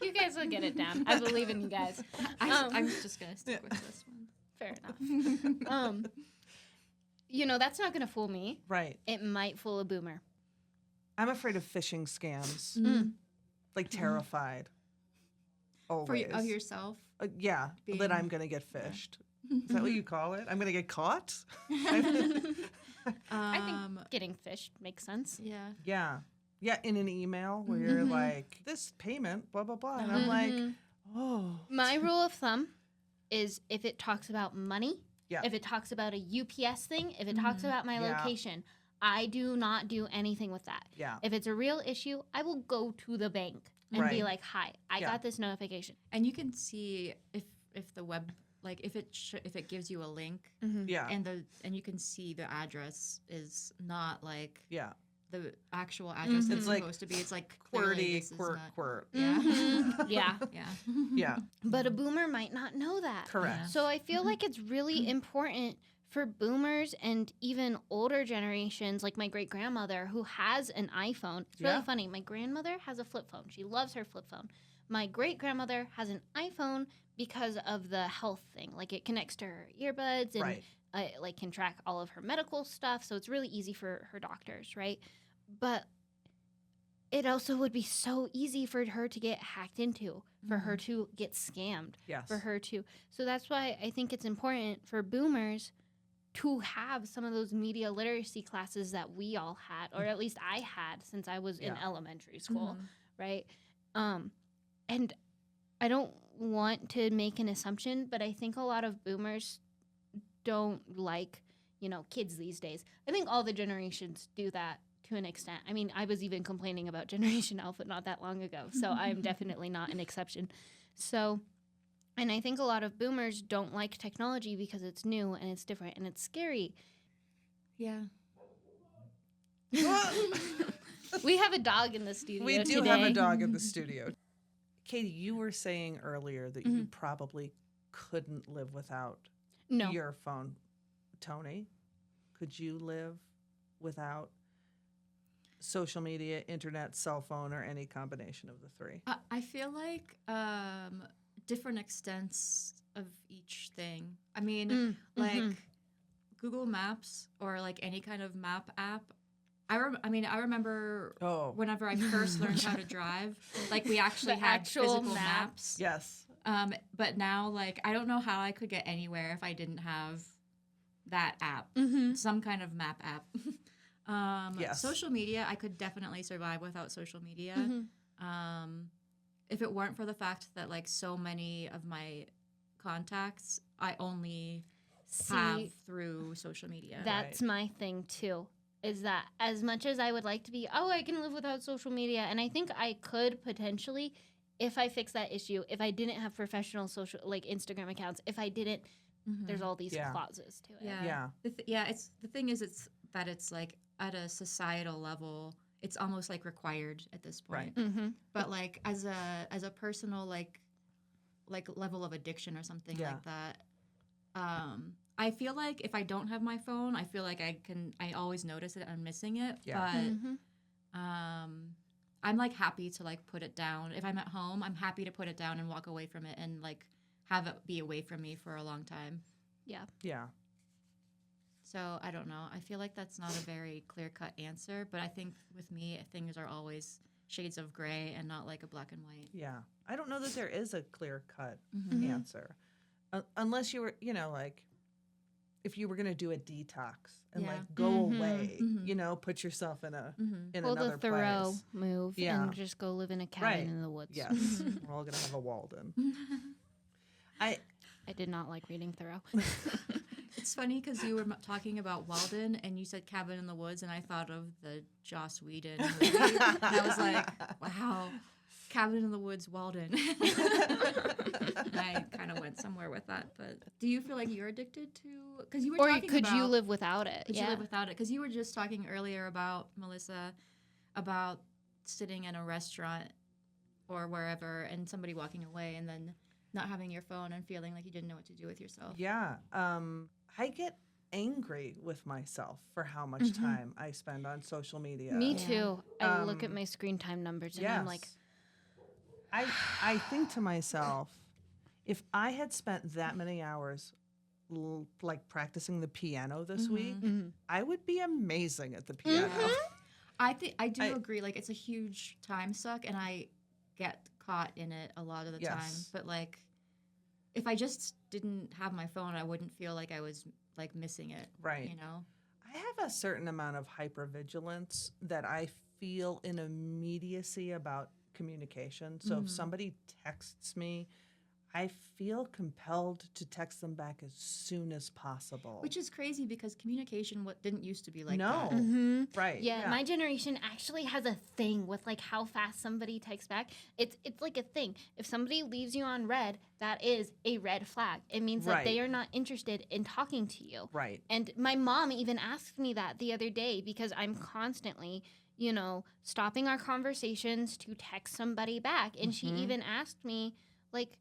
You guys will get it down. I believe in you guys. I'm just going to stick with this one. Fair enough. That's not going to fool me. Right. It might fool a boomer. I'm afraid of phishing scams. Like terrified. Always. Of yourself? Yeah, Being- that I'm going to get fished. Is that what you call it? I'm going to get caught? I think getting fished makes sense. Yeah. Yeah. Yeah, in an email where you're like, this payment, blah, blah, blah. And I'm like, oh. My rule of thumb is if it talks about money, Yeah. if it talks about a UPS thing, if it talks about my Yeah. location, I do not do anything with that. Yeah. If it's a real issue, I will go to the bank and be Right. like, "Hi, I Yeah. got this notification." And you can see if the web, like if it gives you a link, Yeah. and you can see the address is not like Yeah. the actual address that It's it's like supposed to be. It's like clearly QWERTY, this is quirt, not- quirt. Yeah. Yeah. Yeah. Yeah. But a boomer might not know that. Correct. So I feel like it's really important for boomers and even older generations, like my great-grandmother who has an iPhone. It's really Yeah. funny. My grandmother has a flip phone. She loves her flip phone. My great-grandmother has an iPhone because of the health thing. Like, it connects to her earbuds and Right. it can track all of her medical stuff. So it's really easy for her doctors, right? But it also would be so easy for her to get hacked into, for her to get scammed, Yes. for her to. So that's why I think it's important for boomers to have some of those media literacy classes that we all had, or at least I had since I was in Yeah. elementary school, right? And I don't want to make an assumption, but I think a lot of boomers don't like, kids these days. I think all the generations do that to an extent. I mean, I was even complaining about Generation Alpha not that long ago, so I'm definitely not an exception. So, and I think a lot of boomers don't like technology because it's new and it's different and it's scary. Yeah. We have a dog in the studio We do today. have a dog in the studio. Katie, you were saying earlier that you probably couldn't live without No. your phone. Toni, could you live without social media, internet, cell phone, or any combination of the three? I feel like different extents of each thing. I mean, like Google Maps or like any kind of map app. I remember whenever I first learned how to drive, like we actually The had actual physical map. maps. Yes. But now, like, I don't know how I could get anywhere if I didn't have that app, some kind of map app. Yes. Social media, I could definitely survive without social media. If it weren't for the fact that like so many of my contacts I only have See, through social media. that's my thing too. Is that as much as I would like to be, I can live without social media, and I think I could potentially, if I fix that issue, if I didn't have professional social like Instagram accounts, if I didn't, there's all these Yeah. clauses to it. Yeah. It's the thing is it's like at a societal level, it's almost like required at this point. Mm-hmm. But like as a personal like level of addiction or something Yeah. like that, I feel like if I don't have my phone, I feel like I always notice it, I'm missing it. Yeah. But I'm like happy to like put it down. If I'm at home, I'm happy to put it down and walk away from it and like have it be away from me for a long time. Yeah. So I don't know. I feel like that's not a very clear-cut answer, but I think with me, things are always shades of gray and not like a black and white. Yeah. I don't know that there is a clear-cut Mm-hmm. answer. Unless you were, like, if you were going to do a detox and Yeah. like go away, Mhm. Put yourself in in Pull another the Thoreau place. move Yeah. and just go live in a cabin Right. in the woods. Yes. We're all going to have a Walden. I I did not like reading Thoreau. It's funny because you were talking about Walden and you said Cabin in the Woods, and I thought of the Joss Whedon movie. And I was like, wow, Cabin in the Woods, Walden. I kind of went somewhere with that. But do you feel like you're addicted to? Because you were Or talking could about, you live without it? Could you live without it? Because you were just talking earlier about, Melissa, about sitting in a restaurant or wherever and somebody walking away and then not having your phone and feeling like you didn't know what to do with yourself. Yeah. I get angry with myself for how much time I spend on social media. Me Yeah. too. I look at Um, my screen time numbers and I'm like, I think to myself, if I had spent that many hours like practicing the piano this week, I would be amazing at the piano. I think I do I- agree. Like it's a huge time suck, and I get caught in it a lot of the time. Yes. But like, if I just didn't have my phone, I wouldn't feel like I was like missing it. Right. You know. I have a certain amount of hypervigilance that I feel an immediacy about communication. So if somebody texts me, I feel compelled to text them back as soon as possible. Which is crazy because communication didn't used to be like No. that. Right. yeah, my generation actually has a thing with like how fast somebody texts back. It's like a thing. If somebody leaves you on red, that is a red flag. It means that they Right. are not interested in talking to you. Right. And my mom even asked me that the other day because I'm constantly, stopping our conversations to text somebody back. And she even asked me, like,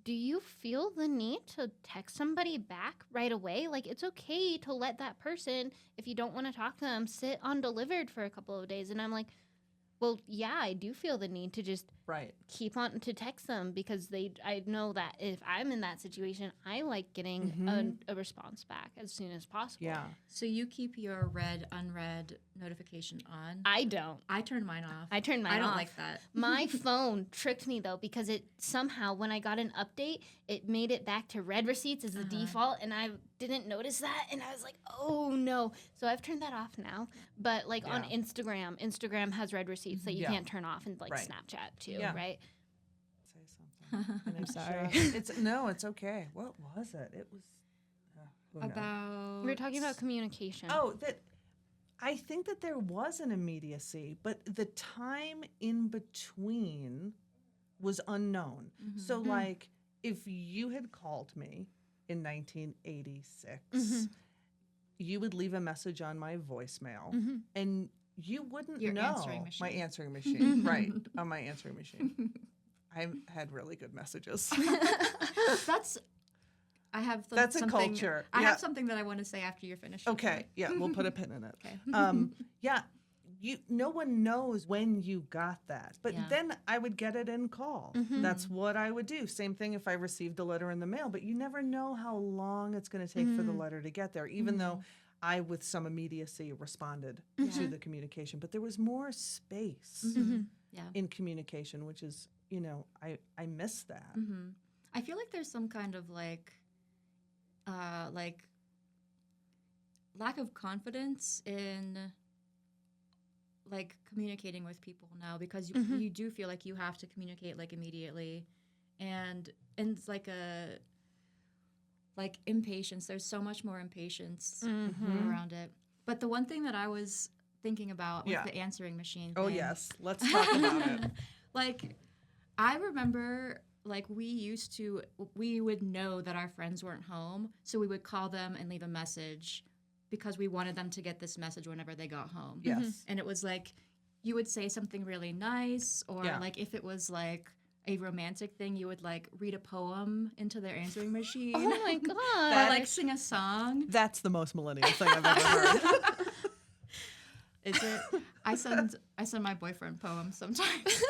do you feel the need to text somebody back right away? Like, it's okay to let that person, if you don't want to talk to them, sit undelivered for a couple of days. And I'm like, well, yeah, I do feel the need to just Right. keep on to text them because I know that if I'm in that situation, I like getting a response back as soon as possible. Yeah. So you keep your read unread notification on. I don't. I turn mine off. I turned mine I don't off. like that. My phone tricked me though because it somehow when I got an update, it made it back to read receipts as the default, and I didn't notice that, and I was like, oh no. So I've turned that off now. But like on Yeah. Instagram has read receipts that you Yeah. can't turn off, and like Right. Snapchat too, Yeah. right? Say something. And it's sorry. It's okay. What was it? It was who knows? About We were talking about communication. Oh, that I think that there was an immediacy, but the time in between was unknown. So like if you had called me in 1986, you would leave a message on my voicemail and you wouldn't Your know answering my machine. answering machine, right? On my answering machine. I had really good messages. That's. I have. That's a something, culture. I Yeah. have something that I want to say after you're finished. with Okay, it. yeah, we'll put a pin in it. Okay. Yeah, no one knows when you got that, but Yeah. then I would get it in call. That's what I would do. Same thing if I received a letter in the mail, but you never know how long it's going to take for the letter to get there, even though I, with some immediacy, responded to the communication. But there was more space Yeah. in communication, which is, I miss that. I feel like there's some kind of like lack of confidence in like communicating with people now, because you do feel like you have to communicate like immediately, and it's like a like impatience. There's so much more impatience around it. But the one thing that I was thinking about with the answering machine thing, Oh, yes. Let's talk about it. like, I remember, like, we would know that our friends weren't home, so we would call them and leave a message because we wanted them to get this message whenever they got home. Yes. And it was like, you would say something really nice, or like if it was like a romantic thing, you would like read a poem into their answering machine. Oh my Or god. like sing a song. That's the most millennial thing I've ever heard. Is it? I send my boyfriend poems sometimes.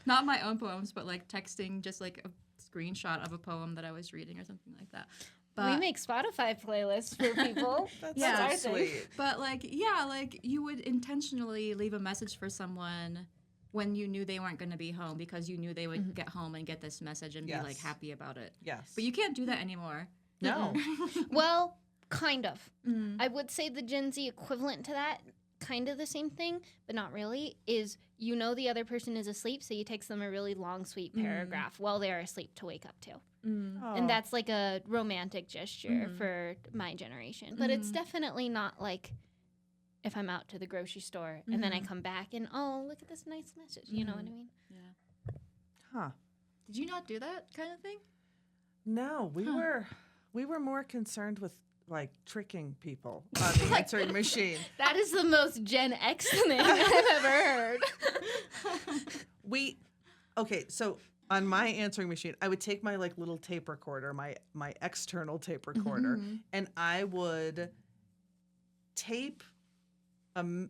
Not my own poems, but like texting just like a screenshot of a poem that I was reading or something like that. But We make Spotify playlists for people. That's Yeah. so our thing. sweet. But like, yeah, like you would intentionally leave a message for someone when you knew they weren't going to be home, because you knew they would get home and get this message and be like Yes. happy about it. Yes. But you can't do that anymore. No. Well, kind of. Mm. I would say the Gen Z equivalent to that, kind of the same thing, but not really, is you know the other person is asleep, so you text them a really long, sweet paragraph while they're asleep to wake up to. Mm. Oh. And that's like a romantic gesture for my generation. But it's definitely not like if I'm out to the grocery store and then I come back and, oh, look at this nice message. You know what I mean? Yeah. Huh. Did you not do that kind of thing? No, we were more concerned with like tricking people on the answering machine. That is the most Gen X thing I've ever heard. Okay, so on my answering machine, I would take my like little tape recorder, my external tape recorder, and I would tape the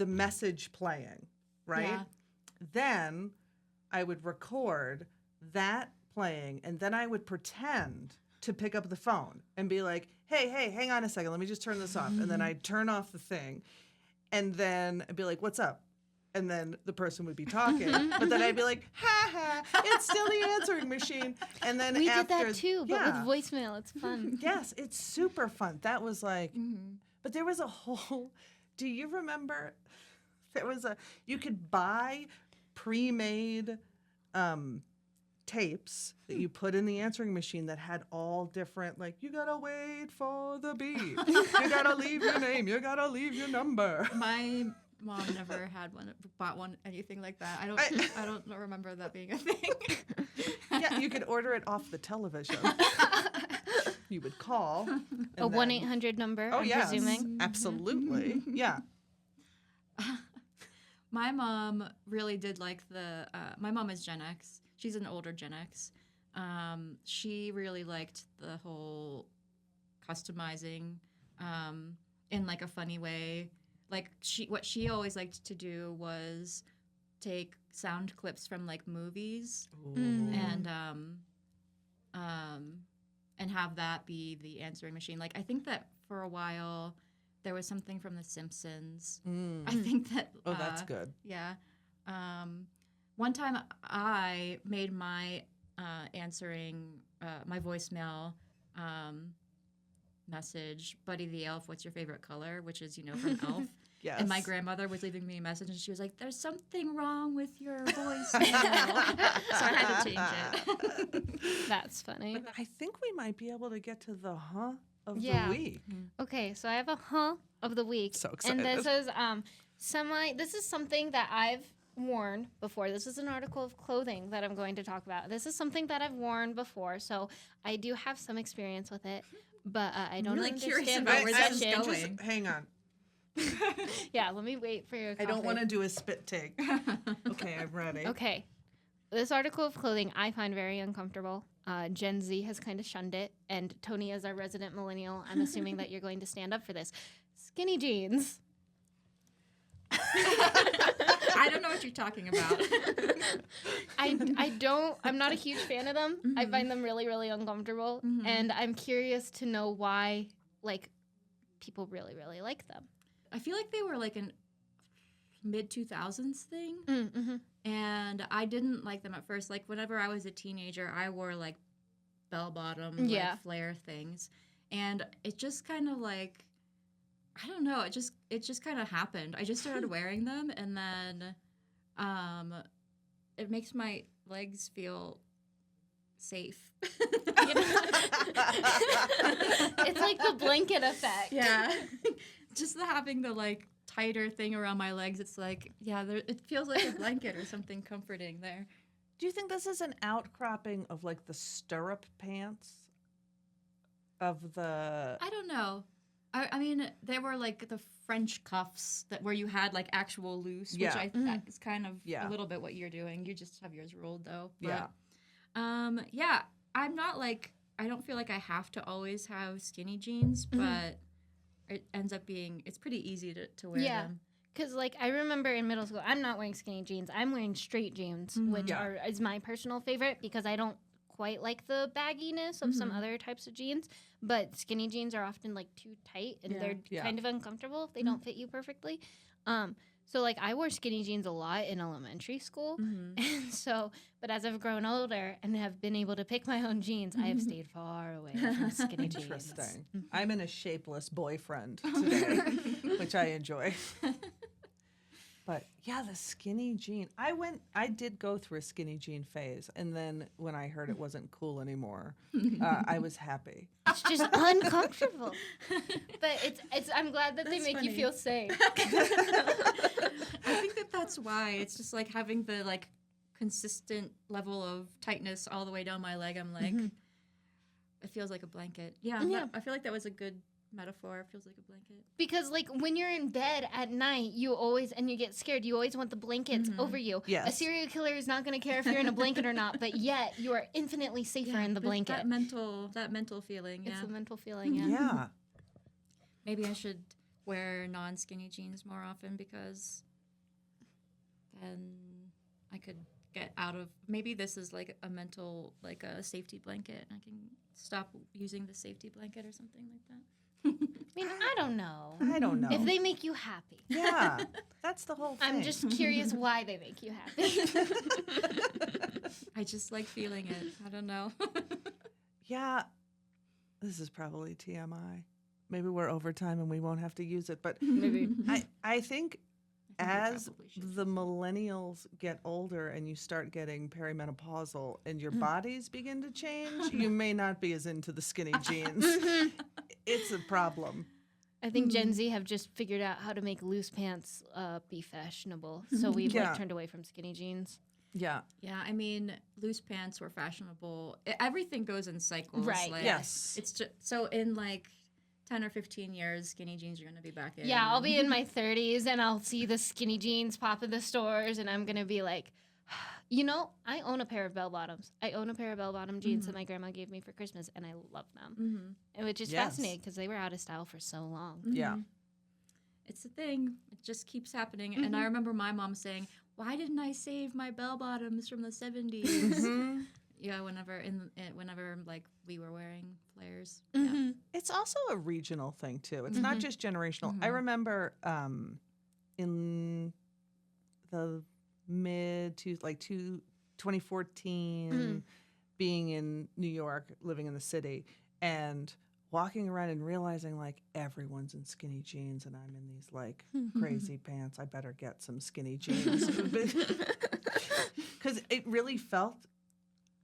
message playing, right? Yeah. Then I would record that playing, and then I would pretend to pick up the phone and be like, hey, hang on a second, let me just turn this off. And then I'd turn off the thing, and then I'd be like, what's up? And then the person would be talking, but then I'd be like, ha, it's still the answering machine. And then We after, did that too, but yeah. with voicemail, it's fun. Yes, it's super fun. That was like, but there was a whole, do you remember? You could buy pre-made tapes that you put in the answering machine that had all different, like, you gotta wait for the beep. You gotta leave your name. You gotta leave your number. My mom never bought one, anything like that. I don't remember that being a thing. Yeah, you could order it off the television. You would call. A 1-800 number, Oh, I'm yes. presuming. Absolutely. Yeah. My mom really did like my mom is Gen X. She's an older Gen X. She really liked the whole customizing in like a funny way. Like what she always liked to do was take sound clips from like movies and have that be the answering machine. Like I think that for a while there was something from The Simpsons. I think that. Oh, that's good. Yeah. One time I made my answering my voicemail message, Buddy the Elf, what's your favorite color? Which is, from Elf. Yes. And my grandmother was leaving me a message, and she was like, there's something wrong with your voicemail. So I had to change it. That's funny. But I think we might be able to get to the of Yeah. the week. Okay, so I have a of the week. So And this excited. is this is something that I've worn before. This is an article of clothing that I'm going to talk about. This is something that I've worn before, so I do have some experience with it, but I don't really curious understand about the where this is reception. going. Hang on. Yeah, let me wait for your I don't coffee. want to do a spit take. Okay, I'm ready. Okay. This article of clothing I find very uncomfortable. Gen Z has kind of shunned it, and Toni, as our resident millennial, I'm assuming that you're going to stand up for this. Skinny jeans. I don't know what you're talking about. I'm not a huge fan of them. I find them really, really uncomfortable, and I'm curious to know why, like, people really, really like them. I feel like they were like an mid-2000s thing. Mm-hmm. And I didn't like them at first. Like, whenever I was a teenager, I wore, like, bell-bottom, Yeah. like, flare things. and it just kind of like, I don't know, it just kind of happened. I just started wearing them, and then it makes my legs feel safe. You know? It's like the blanket effect. Yeah. Just having the like tighter thing around my legs, it's like, yeah, it feels like a blanket or something comforting there. Do you think this is an outcropping of like the stirrup pants of the? I don't know. I mean, they were like the French cuffs where you had like actual loose, which is kind of a little bit what you're doing. You just have yours rolled though. But, yeah. I'm not like, I don't feel like I have to always have skinny jeans, but it ends up being, it's pretty easy to wear them. Because, like, I remember in middle school, I'm not wearing skinny jeans. I'm wearing straight jeans, which is my personal favorite because I don't quite like the bagginess of some other types of jeans. But skinny jeans are often, like, too tight, and they're kind of uncomfortable if they don't fit you perfectly. So, like, I wore skinny jeans a lot in elementary school. And so, but as I've grown older and have been able to pick my own jeans, I have stayed far away from skinny jeans. Interesting. I'm in a shapeless boyfriend today, which I enjoy. But yeah, the skinny jean. I did go through a skinny jean phase, and then when I heard it wasn't cool anymore, I was happy. It's just uncomfortable. But I'm glad that they make you feel safe. I think that's why. It's just like having the like consistent level of tightness all the way down my leg. I'm like, it feels like a blanket. Yeah. I feel like that was a good metaphor. It feels like a blanket. Because like when you're in bed at night, you get scared, you always want the blankets over you. Yes. A serial killer is not going to care if you're in a blanket or not, but yet you are infinitely safer in the blanket. That mental feeling. It's a mental feeling. Yeah. Maybe I should wear non-skinny jeans more often because then I could get out of, maybe this is like a mental, like a safety blanket. I can stop using the safety blanket or something like that. I mean, I don't know. If they make you happy. Yeah, that's the whole thing. I'm just curious why they make you happy. I just like feeling it. I don't know. Yeah, this is probably TMI. Maybe we're over time and we won't have to use it. But Maybe. I think as the millennials get older and you start getting perimenopausal and your bodies begin to change, you may not be as into the skinny jeans. It's a problem. I think Gen Z have just figured out how to make loose pants be fashionable. So we've like turned away from skinny jeans. Yeah. Yeah, I mean, loose pants were fashionable. Everything goes in cycles. Right. Like, Yes. It's just, so in like 10 or 15 years, skinny jeans are going to be back in. Yeah, I'll be in my 30s and I'll see the skinny jeans pop in the stores and I'm going to be like, you know, I own a pair of bell-bottoms. I own a pair of bell-bottom jeans that my grandma gave me for Christmas and I love them. And which is fascinating because they were out of style for so long. Yeah. It's a thing. It just keeps happening. And I remember my mom saying, why didn't I save my bell-bottoms from the 70s? Yeah, whenever like we were wearing flares. Yeah. It's also a regional thing too. It's not just generational. I remember in the mid to like 2014 being in New York, living in the city, and walking around and realizing like everyone's in skinny jeans and I'm in these like crazy pants. I better get some skinny jeans. Because it really felt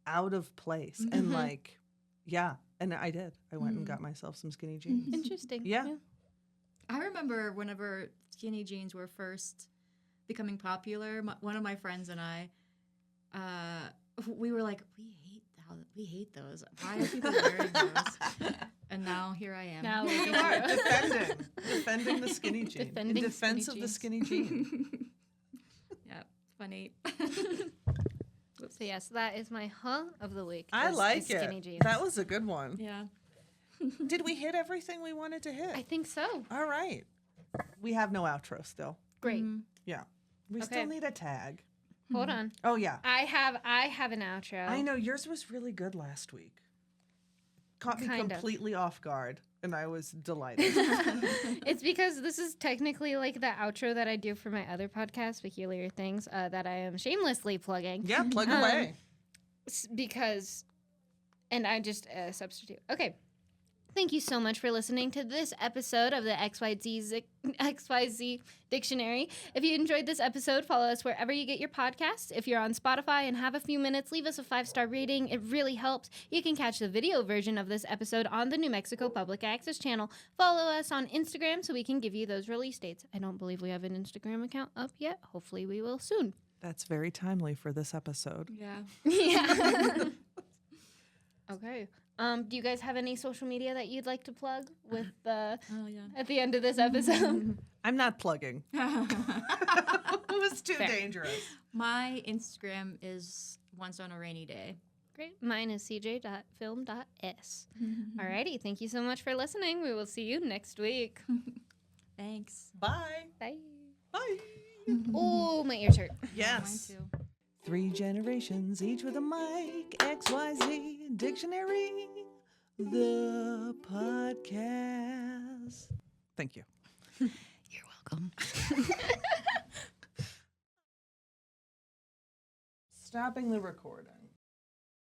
out of place. And like, yeah. And I did. I went and got myself some skinny jeans. Interesting. Yeah. I remember whenever skinny jeans were first becoming popular, one of my friends and I, we were like, we hate those. Why are people wearing those? And now here I am. Now You are defending the skinny jean. In defense of the skinny jean. Yeah, funny. So yes, that is my of the week. I like skinny it. jeans. That was a good one. Yeah. Did we hit everything we wanted to hit? I think so. All right. We have no outro still. Great. Yeah. We still need a tag. Hold on. Oh, yeah. I have an outro. I know. Yours was really good last week. Caught me completely off guard, and I was delighted. It's because this is technically like the outro that I do for my other podcast, Peculiar Things, that I am shamelessly plugging. Yeah, plug away. Because, and I just substitute. Okay. Thank you so much for listening to this episode of the XYZ Dictionary. If you enjoyed this episode, follow us wherever you get your podcasts. If you're on Spotify and have a few minutes, leave us a 5-star rating. It really helps. You can catch the video version of this episode on the New Mexico Public Access channel. Follow us on Instagram so we can give you those release dates. I don't believe we have an Instagram account up yet. Hopefully we will soon. That's very timely for this episode. Yeah. Yeah. Okay. Do you guys have any social media that you'd like to plug with Oh, yeah. at the end of this episode? I'm not plugging. It was too Fair. dangerous. My Instagram is Once on a Rainy Day. Great. Mine is cj.film.s. Alrighty. Thank you so much for listening. We will see you next week. Thanks. Bye. Bye. Bye. Oh, my ears hurt. Yes. Mine too. 3 generations, each with a mic. XYZ Dictionary, the podcast. Thank you. You're welcome. Stopping the recording.